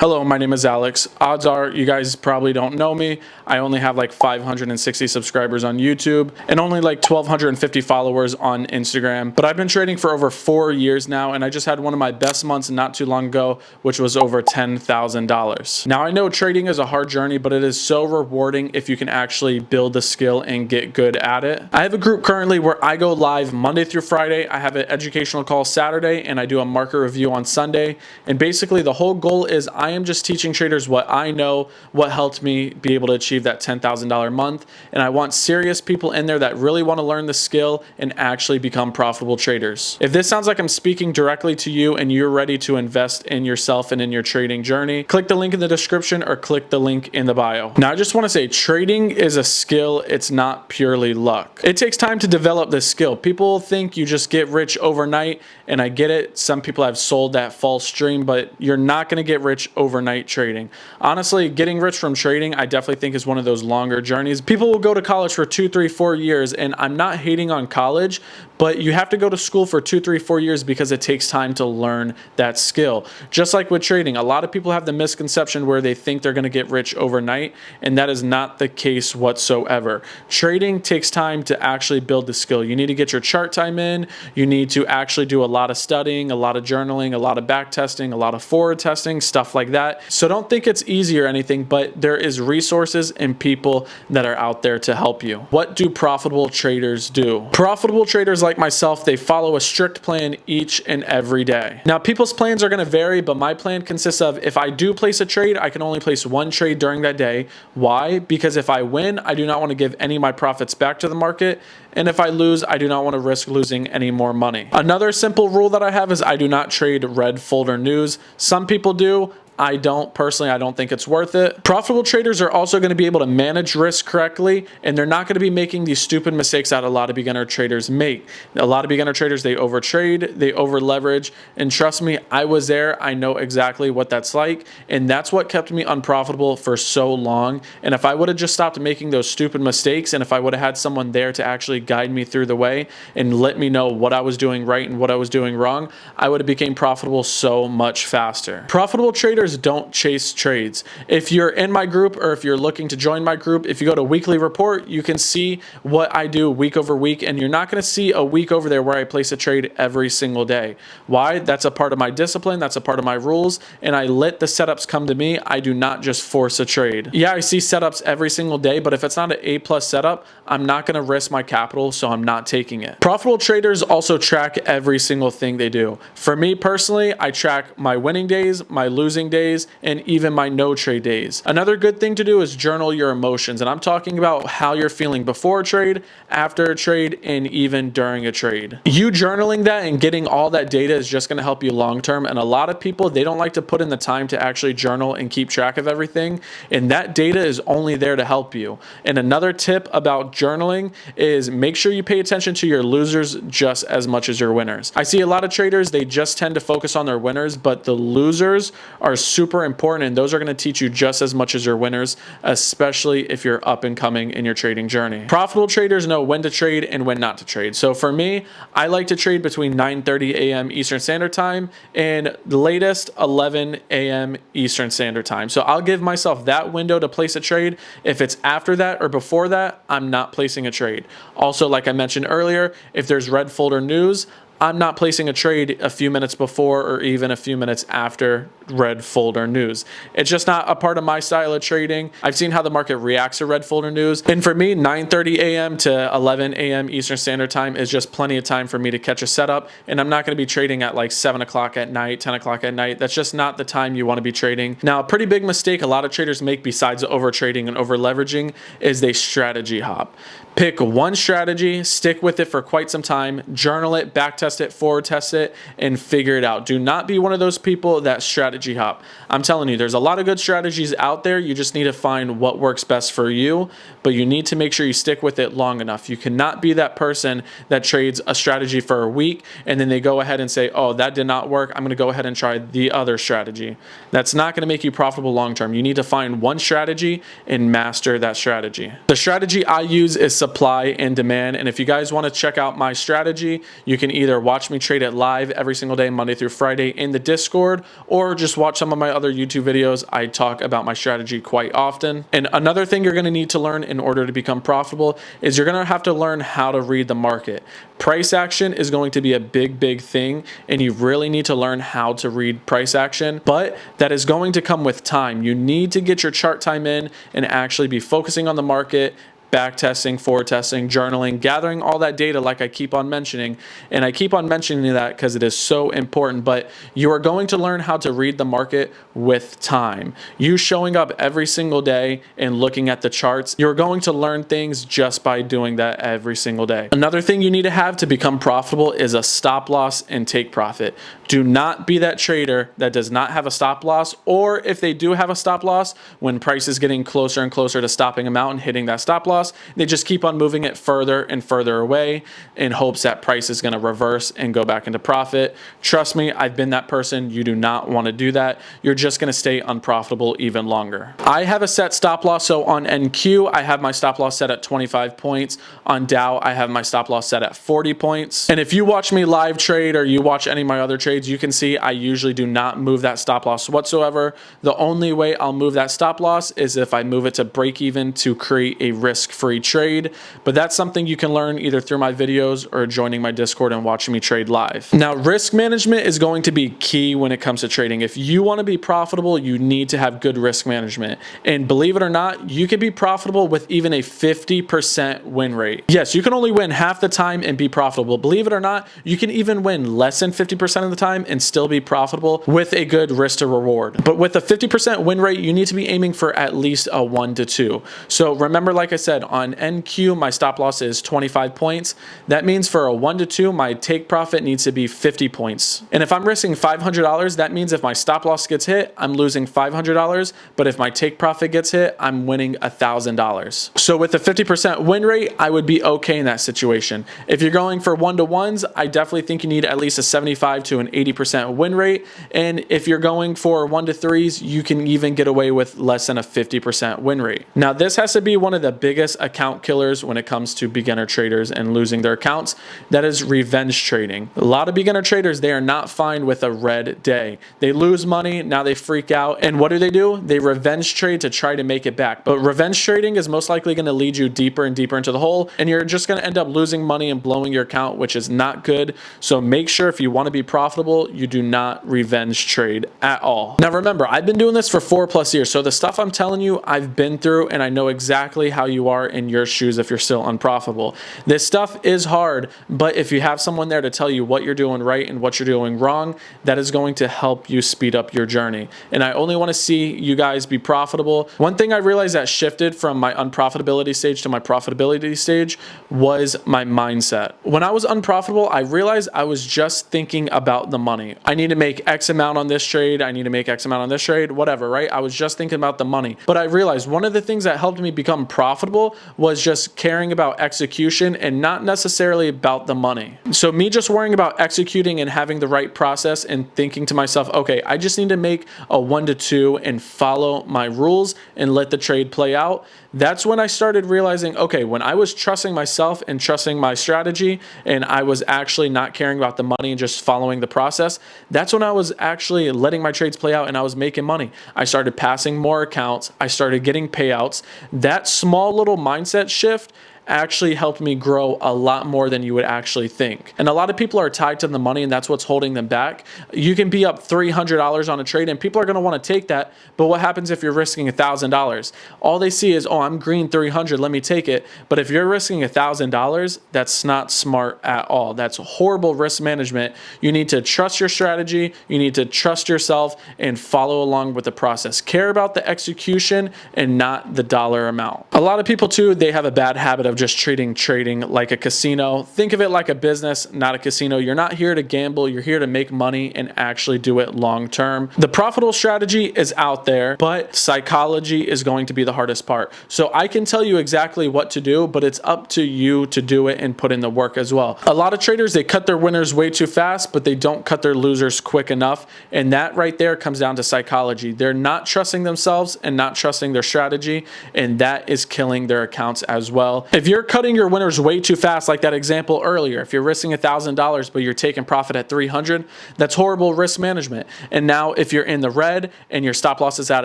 Hello, my name is Alex. Odds are you guys probably don't know me. I only have like 560 subscribers on YouTube and only like 1,250 followers on Instagram. But I've been trading for over 4 years now, and I just had one of my best months not too long ago, which was over $10,000. Now, I know trading is a hard journey, but it is so rewarding if you can actually build the skill and get good at it. I have a group currently where I go live Monday through Friday. I have an educational call Saturday, and I do a market review on Sunday. And basically, the whole goal is I am just teaching traders what I know, what helped me be able to achieve that $10,000 month. And I want serious people in there that really want to learn the skill and actually become profitable traders. If this sounds like I'm speaking directly to you and you're ready to invest in yourself and in your trading journey, click the link in the description or click the link in the bio. Now, I just want to say trading is a skill. It's not purely luck. It takes time to develop this skill. People think you just get rich overnight, and I get it. Some people have sold that false dream, but you're not going to get rich overnight trading. Honestly, getting rich from trading, I definitely think is one of those longer journeys. People will go to college for 2, 3, 4 years, and I'm not hating on college, but you have to go to school for 2, 3, 4 years because it takes time to learn that skill. Just like with trading, a lot of people have the misconception where they think they're going to get rich overnight, and that is not the case whatsoever. Trading takes time to actually build the skill. You need to get your chart time in. You need to actually do a lot of studying, a lot of journaling, a lot of back testing, a lot of forward testing, stuff like that. So don't think it's easy or anything, but there is resources and people that are out there to help you. What do profitable traders do? Profitable traders like myself, they follow a strict plan each and every day. Now, people's plans are going to vary, but my plan consists of if I do place a trade, I can only place one trade during that day. Why? Because if I win, I do not want to give any of my profits back to the market. And if I lose, I do not want to risk losing any more money. Another simple rule that I have is I do not trade red folder news. Some people do. I don't. Personally, I don't think it's worth it. Profitable traders are also going to be able to manage risk correctly, and they're not going to be making these stupid mistakes that a lot of beginner traders make. A lot of beginner traders, they overtrade, they over leverage, and trust me, I was there. I know exactly what that's like, and that's what kept me unprofitable for so long. And if I would have just stopped making those stupid mistakes, and if I would have had someone there to actually guide me through the way and let me know what I was doing right and what I was doing wrong, I would have became profitable so much faster. Profitable traders don't chase trades. If you're in my group or if you're looking to join my group, if you go to weekly report, you can see what I do week over week, and you're not going to see a week over there where I place a trade every single day. Why? That's a part of my discipline. That's a part of my rules, and I let the setups come to me. I do not just force a trade. Yeah, I see setups every single day, but if it's not an A+ setup, I'm not going to risk my capital, so I'm not taking it. Profitable traders also track every single thing they do. For me personally, I track my winning days, my losing days, and even my no trade days. Another good thing to do is journal your emotions, and I'm talking about how you're feeling before a trade, after a trade, and even during a trade. You journaling that and getting all that data is just going to help you long term, and a lot of people, they don't like to put in the time to actually journal and keep track of everything, and that data is only there to help you. And another tip about journaling is make sure you pay attention to your losers just as much as your winners. I see a lot of traders, they just tend to focus on their winners, but the losers are super important, and those are going to teach you just as much as your winners, especially if you're up and coming in your trading journey. Profitable traders know when to trade and when not to trade. So for me, I like to trade between 9:30 a.m. Eastern Standard Time and the latest 11 a.m. Eastern Standard Time. So I'll give myself that window to place a trade. If it's after that or before that, I'm not placing a trade. Also, like I mentioned earlier, if there's red folder news, I'm not placing a trade a few minutes before or even a few minutes after red folder news. It's just not a part of my style of trading. I've seen how the market reacts to red folder news. And for me, 9:30 a.m. to 11 a.m. Eastern Standard Time is just plenty of time for me to catch a setup. And I'm not going to be trading at like 7 o'clock at night, 10 o'clock at night. That's just not the time you want to be trading. Now, a pretty big mistake a lot of traders make besides over trading and over leveraging is they strategy hop. Pick one strategy, stick with it for quite some time, journal it, back test it, forward test it, and figure it out. Do not be one of those people that strategy hop. I'm telling you, there's a lot of good strategies out there. You just need to find what works best for you, but you need to make sure you stick with it long enough. You cannot be that person that trades a strategy for a week and then they go ahead and say, oh, that did not work. I'm going to go ahead and try the other strategy. That's not going to make you profitable long term. You need to find one strategy and master that strategy. The strategy I use is supply and demand. And if you guys want to check out my strategy, you can either either watch me trade it live every single day, Monday through Friday in the Discord, or just watch some of my other YouTube videos. I talk about my strategy quite often. And another thing you're going to need to learn in order to become profitable is you're going to have to learn how to read the market. Price action is going to be a big thing, and you really need to learn how to read price action, but that is going to come with time. You need to get your chart time in and actually be focusing on the market, back testing, forward testing, journaling, gathering all that data like I keep on mentioning. And I keep on mentioning that because it is so important, but you are going to learn how to read the market with time. You showing up every single day and looking at the charts, you're going to learn things just by doing that every single day. Another thing you need to have to become profitable is a stop loss and take profit. Do not be that trader that does not have a stop loss, or if they do have a stop loss, when price is getting closer and closer to stopping them out and hitting that stop loss, they just keep on moving it further and further away in hopes that price is going to reverse and go back into profit. Trust me, I've been that person. You do not want to do that. You're just going to stay unprofitable even longer. I have a set stop loss. So on NQ, I have my stop loss set at 25 points. On Dow, I have my stop loss set at 40 points. And if you watch me live trade or you watch any of my other trades, you can see I usually do not move that stop loss whatsoever. The only way I'll move that stop loss is if I move it to break even to create a risk-free trade. But that's something you can learn either through my videos or joining my Discord and watching me trade live. Now, risk management is going to be key when it comes to trading. If you want to be profitable, you need to have good risk management. And believe it or not, you can be profitable with even a 50% win rate. Yes, you can only win half the time and be profitable. Believe it or not, you can even win less than 50% of the time and still be profitable with a good risk to reward. But with a 50% win rate, you need to be aiming for at least a 1 to 2. So remember, like I said, on NQ, my stop loss is 25 points. That means for a 1 to 2, my take profit needs to be 50 points. And if I'm risking $500, that means if my stop loss gets hit, I'm losing $500. But if my take profit gets hit, I'm winning $1,000. So with a 50% win rate, I would be okay in that situation. If you're going for 1-to-1s, I definitely think you need at least a 75 to an 80% win rate. And if you're going for 1-to-3s, you can even get away with less than a 50% win rate. Now, this has to be one of the biggest account killers when it comes to beginner traders and losing their accounts. That is revenge trading. A lot of beginner traders, they are not fine with a red day. They lose money, now they freak out. And what do? They revenge trade to try to make it back. But revenge trading is most likely going to lead you deeper and deeper into the hole, and you're just going to end up losing money and blowing your account, which is not good. So make sure if you want to be profitable, you do not revenge trade at all. Now remember, I've been doing this for 4+ years. So the stuff I'm telling you, I've been through, and I know exactly how you are in your shoes if you're still unprofitable. This stuff is hard, but if you have someone there to tell you what you're doing right and what you're doing wrong, that is going to help you speed up your journey. And I only want to see you guys be profitable. One thing I realized that shifted from my unprofitability stage to my profitability stage was my mindset. When I was unprofitable, I realized I was just thinking about the money. I need to make X amount on this trade. I need to make X amount on this trade, whatever, right? I was just thinking about the money. But I realized one of the things that helped me become profitable was just caring about execution and not necessarily about the money. So me just worrying about executing and having the right process and thinking to myself, okay, I just need to make a 1 to 2 and follow my rules and let the trade play out. That's when I started realizing, okay, when I was trusting myself and trusting my strategy and I was actually not caring about the money and just following the process, that's when I was actually letting my trades play out and I was making money. I started passing more accounts. I started getting payouts. That small little mindset shift actually helped me grow a lot more than you would actually think. And a lot of people are tied to the money, and that's what's holding them back. You can be up $300 on a trade and people are going to want to take that. But what happens if you're risking $1,000? All they see is, oh, I'm green 300, let me take it. But if you're risking $1,000, that's not smart at all. That's horrible risk management. You need to trust your strategy. You need to trust yourself and follow along with the process. Care about the execution and not the dollar amount. A lot of people too, they have a bad habit of just treating trading like a casino. Think of it like a business, not a casino. You're not here to gamble. You're here to make money and actually do it long term. The profitable strategy is out there, but psychology is going to be the hardest part. So I can tell you exactly what to do, but it's up to you to do it and put in the work as well. A lot of traders, they cut their winners way too fast, but they don't cut their losers quick enough. And that right there comes down to psychology. They're not trusting themselves and not trusting their strategy, and that is killing their accounts as well. If you're cutting your winners way too fast, like that example earlier, if you're risking $1,000 but you're taking profit at 300, that's horrible risk management. And now if you're in the red and your stop loss is at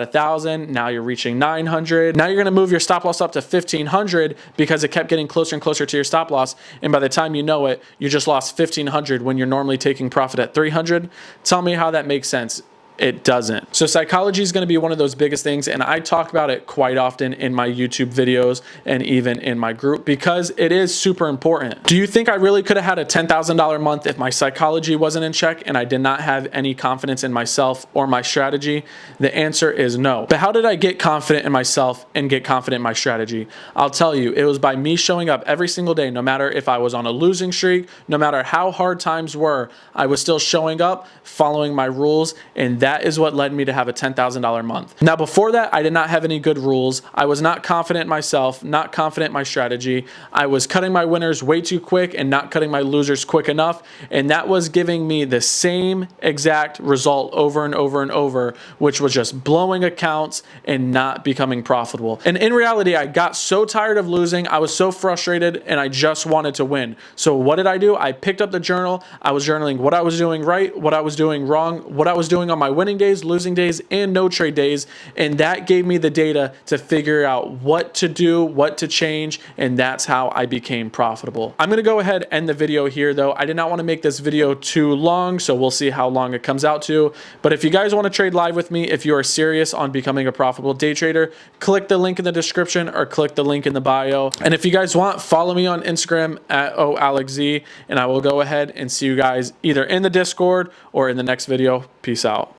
1,000, now you're reaching 900. Now you're going to move your stop loss up to 1,500 because it kept getting closer and closer to your stop loss. And by the time you know it, you just lost 1,500 when you're normally taking profit at 300. Tell me how that makes sense. It doesn't. So psychology is going to be one of those biggest things, and I talk about it quite often in my YouTube videos and even in my group because it is super important. Do you think I really could have had a $10,000 month if my psychology wasn't in check and I did not have any confidence in myself or my strategy? The answer is no. But how did I get confident in myself and get confident in my strategy? I'll tell you, it was by me showing up every single day, no matter if I was on a losing streak, no matter how hard times were, I was still showing up, following my rules, and that is what led me to have a $10,000 month. Now, before that, I did not have any good rules. I was not confident in myself, not confident in my strategy. I was cutting my winners way too quick and not cutting my losers quick enough. And that was giving me the same exact result over and over and over, which was just blowing accounts and not becoming profitable. And in reality, I got so tired of losing. I was so frustrated and I just wanted to win. So what did I do? I picked up the journal. I was journaling what I was doing right, what I was doing wrong, what I was doing on my winning days, losing days, and no trade days. And that gave me the data to figure out what to do, what to change, and that's how I became profitable. I'm going to go ahead and end the video here though. I did not want to make this video too long, so we'll see how long it comes out to. But if you guys want to trade live with me, if you are serious on becoming a profitable day trader, click the link in the description or click the link in the bio. And if you guys want, follow me on Instagram at OAlexZ, and I will go ahead and see you guys either in the Discord or in the next video. Peace out.